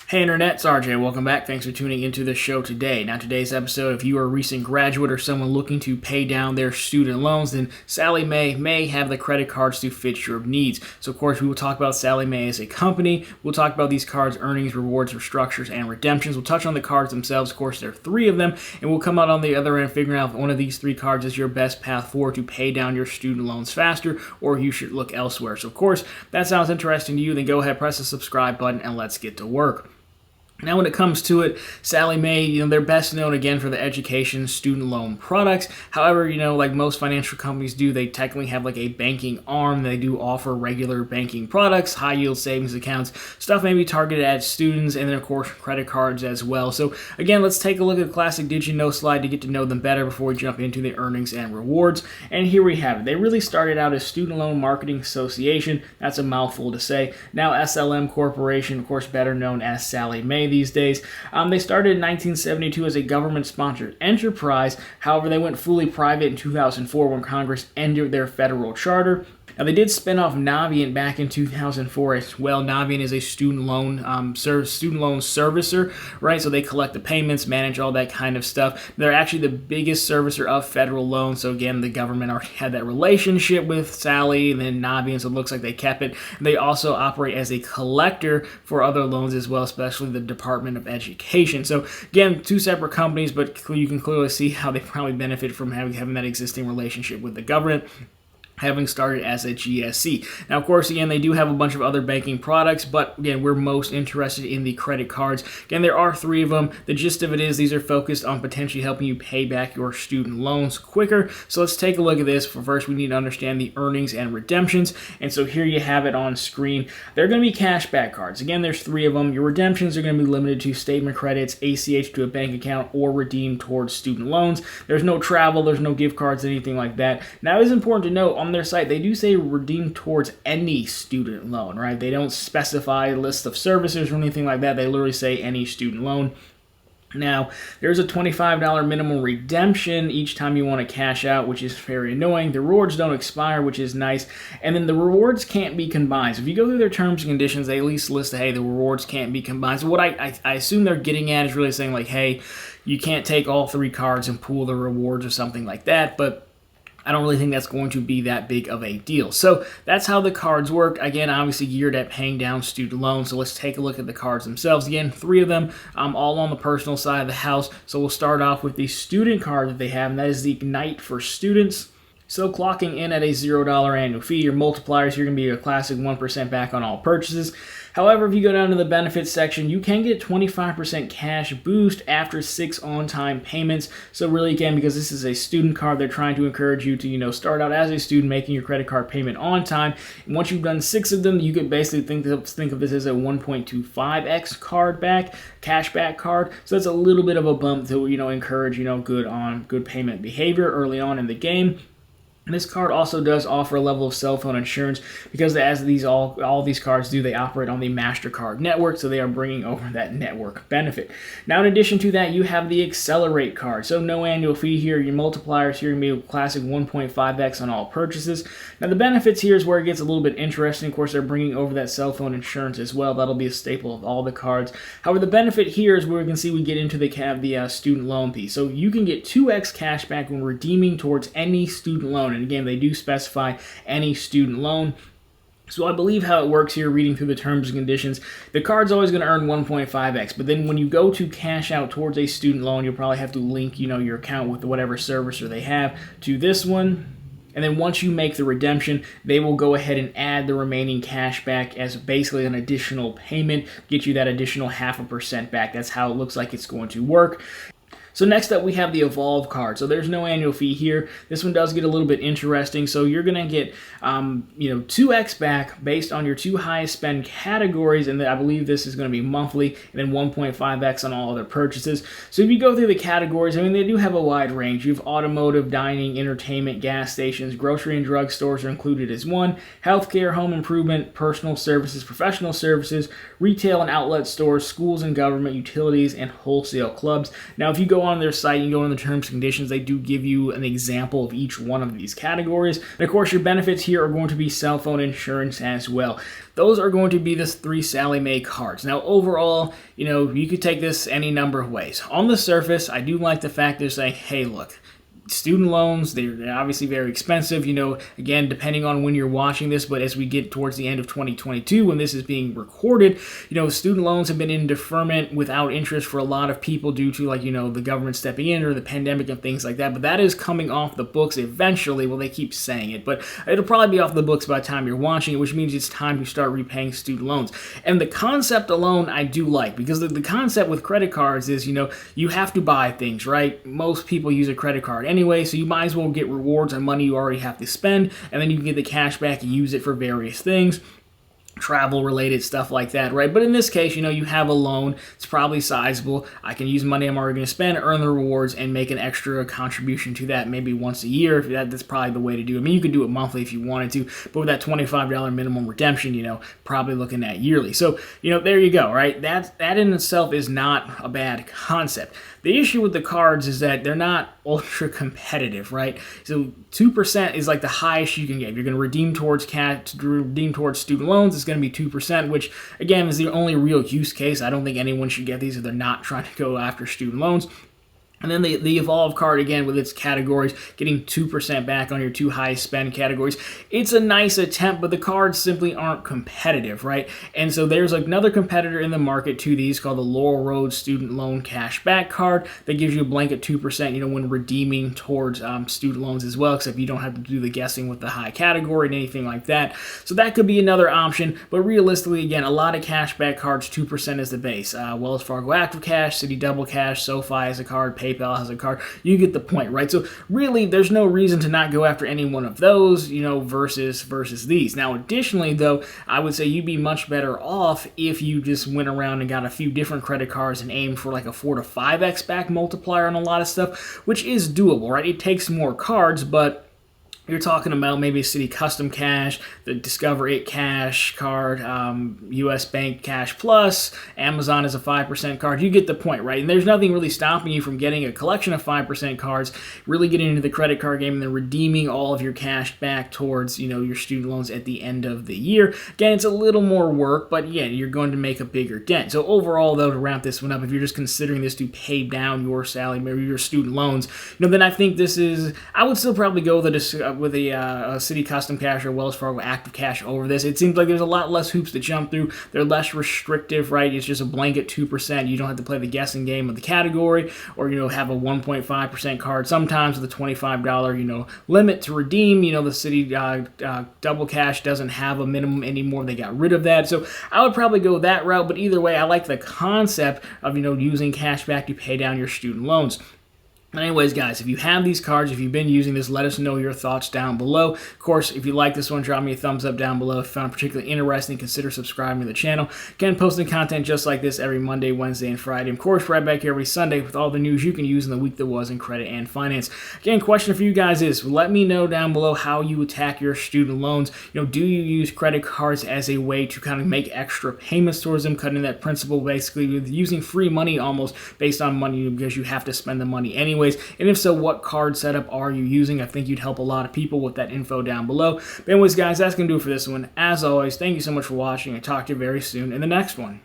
Hey Internet, it's RJ. Welcome back. Thanks for tuning into the show today. Now today's episode, if you are a recent graduate or someone looking to pay down their student loans, then Sallie may have the credit cards to fit your needs. So of course we will talk about Sallie Mae as a company. We'll talk about these cards' earnings, rewards, structures, and redemptions. We'll touch on the cards themselves. Of course there are 3 of them, and we'll come out on the other end figuring out if one of these 3 cards is your best path forward to pay down your student loans faster, or you should look elsewhere. So of course, if that sounds interesting to you, then go ahead, press the subscribe button, and let's get to work. Now when it comes to it, Sallie Mae, they're best known again for the education student loan products. However, like most financial companies do, they technically have like a banking arm. They do offer regular banking products, high yield savings accounts, stuff maybe targeted at students, and then of course credit cards as well. So again, let's take a look at the classic Did You Know slide to get to know them better before we jump into the earnings and rewards. And here we have it. They really started out as Student Loan Marketing Association. That's a mouthful to say. Now SLM Corporation, of course better known as Sallie Mae these days. They started in 1972 as a government-sponsored enterprise. However, they went fully private in 2004 when Congress ended their federal charter. Now, they did spin off Navient back in 2004 as well. Navient is a student loan servicer, right? So they collect the payments, manage all that kind of stuff. They're actually the biggest servicer of federal loans. So again, the government already had that relationship with Sallie and then Navient, so it looks like they kept it. They also operate as a collector for other loans as well, especially the Department of Education. So again, 2 separate companies, but you can clearly see how they probably benefit from having that existing relationship with the government, having started as a GSC. Now, of course, again, they do have a bunch of other banking products, but again, we're most interested in the credit cards. Again, there are 3 of them. The gist of it is these are focused on potentially helping you pay back your student loans quicker. So let's take a look at this. First, we need to understand the earnings and redemptions. And so here you have it on screen. They're going to be cashback cards. Again, there's 3 of them. Your redemptions are going to be limited to statement credits, ACH to a bank account, or redeemed towards student loans. There's no travel, there's no gift cards, anything like that. Now, it is important to note, on their site, they do say redeem towards any student loan, right? They don't specify a list of services or anything like that. They literally say any student loan. Now, there's a $25 minimum redemption each time you want to cash out, which is very annoying. The rewards don't expire, which is nice. And then the rewards can't be combined. So if you go through their terms and conditions, they at least list, hey, the rewards can't be combined. So what I assume they're getting at is really saying like, hey, you can't take all 3 cards and pool the rewards or something like that. But I don't really think that's going to be that big of a deal. So that's how the cards work. Again, obviously geared at paying down student loans. So let's take a look at the cards themselves. Again, 3 of them, all on the personal side of the house. So we'll start off with the student card that they have, and that is the Ignite for Students. So clocking in at a $0 annual fee, your multipliers here are going to be a classic 1% back on all purchases. However, if you go down to the benefits section, you can get 25% cash boost after 6 on-time payments. So really, again, because this is a student card, they're trying to encourage you to, start out as a student making your credit card payment on time. And once you've done 6 of them, you could basically think of this as a 1.25x cashback card. So that's a little bit of a bump to, encourage, good payment behavior early on in the game. This card also does offer a level of cell phone insurance because as all these cards do, they operate on the MasterCard network, so they are bringing over that network benefit. Now, in addition to that, you have the Accelerate card. So no annual fee here. Your multipliers here are going to be a classic 1.5x on all purchases. Now, the benefits here is where it gets a little bit interesting. Of course, they're bringing over that cell phone insurance as well. That'll be a staple of all the cards. However, the benefit here is where we can see we get into the student loan piece. So you can get 2x cash back when redeeming towards any student loan. And again, they do specify any student loan. So I believe how it works here, reading through the terms and conditions, the card's always going to earn 1.5x, but then when you go to cash out towards a student loan, you'll probably have to link, your account with whatever servicer they have to this one. And then once you make the redemption, they will go ahead and add the remaining cash back as basically an additional payment, get you that additional 0.5% back. That's how it looks like it's going to work. So next up, we have the Evolve card. So there's no annual fee here. This one does get a little bit interesting. So you're going to get, 2x back based on your 2 highest spend categories, and I believe this is going to be monthly, and then 1.5x on all other purchases. So if you go through the categories, they do have a wide range. You have automotive, dining, entertainment, gas stations, grocery and drug stores are included as one, healthcare, home improvement, personal services, professional services, retail and outlet stores, schools and government, utilities, and wholesale clubs. Now, if you go on their site, you can go in the terms and conditions, they do give you an example of each one of these categories. And of course, your benefits here are going to be cell phone insurance as well. Those are going to be the 3 Sallie Mae cards. Now, overall, you could take this any number of ways. On the surface, I do like the fact they're saying, hey, look, student loans, they're obviously very expensive, again, depending on when you're watching this, but as we get towards the end of 2022, when this is being recorded, student loans have been in deferment without interest for a lot of people due to, the government stepping in or the pandemic and things like that, but that is coming off the books eventually. Well, they keep saying it, but it'll probably be off the books by the time you're watching it, which means it's time to start repaying student loans. And the concept alone, I do like, because the concept with credit cards is, you have to buy things, right? Most people use a credit card anyway, so you might as well get rewards on money you already have to spend, and then you can get the cash back and use it for various things, travel related stuff like that, right? But in this case, you have a loan, it's probably sizable. I can use money I'm already going to spend, earn the rewards, and make an extra contribution to that maybe once a year. That's probably the way to do it. I mean, you could do it monthly if you wanted to, but with that $25 minimum redemption, probably looking at yearly. So, there you go, right? That in itself is not a bad concept. The issue with the cards is that they're not ultra competitive, right? So 2% is like the highest you can get. If you're going to redeem towards student loans, it's going to be 2%, which again is the only real use case. I don't think anyone should get these if they're not trying to go after student loans. And then the Evolve card, again, with its categories, getting 2% back on your 2 highest spend categories. It's a nice attempt, but the cards simply aren't competitive, right? And so there's another competitor in the market to these called the Laurel Road Student Loan Cashback Card that gives you a blanket 2%, when redeeming towards student loans as well, except you don't have to do the guessing with the high category and anything like that. So that could be another option, but realistically, again, a lot of cashback cards, 2% is the base. Wells Fargo Active Cash, Citi Double Cash, SoFi has a card, PayPal has a card. You get the point, right? So really, there's no reason to not go after any one of those, versus these. Now, additionally, though, I would say you'd be much better off if you just went around and got a few different credit cards and aimed for like a 4 to 5x back multiplier on a lot of stuff, which is doable, right? It takes more cards, but you're talking about maybe Citi Custom Cash, the Discover It Cash card, US Bank Cash Plus, Amazon is a 5% card. You get the point, right? And there's nothing really stopping you from getting a collection of 5% cards, really getting into the credit card game, and then redeeming all of your cash back towards, your student loans at the end of the year. Again, it's a little more work, but yeah, you're going to make a bigger dent. So overall, though, to wrap this one up, if you're just considering this to pay down your salary, maybe your student loans, then I think this is, I would still probably go with a Citi Custom Cash or Wells Fargo Active Cash over this. It seems like there's a lot less hoops to jump through. They're less restrictive, right? It's just a blanket 2%. You don't have to play the guessing game of the category or, have a 1.5% card sometimes with a $25, limit to redeem. The Citi Double Cash doesn't have a minimum anymore. They got rid of that. So I would probably go that route, but either way, I like the concept of, using cash back to pay down your student loans. Anyways, guys, if you have these cards, if you've been using this, let us know your thoughts down below. Of course, if you like this one, drop me a thumbs up down below. If you found it particularly interesting, consider subscribing to the channel. Again, posting content just like this every Monday, Wednesday, and Friday. Of course, right back here every Sunday with all the news you can use in the week that was in credit and finance. Again, question for you guys is, let me know down below how you attack your student loans. Do you use credit cards as a way to kind of make extra payments towards them, cutting that principal basically with using free money almost based on money because you have to spend the money anyways? And if so, what card setup are you using? I think you'd help a lot of people with that info down below. But anyways, guys, that's going to do it for this one. As always, thank you so much for watching. I'll talk to you very soon in the next one.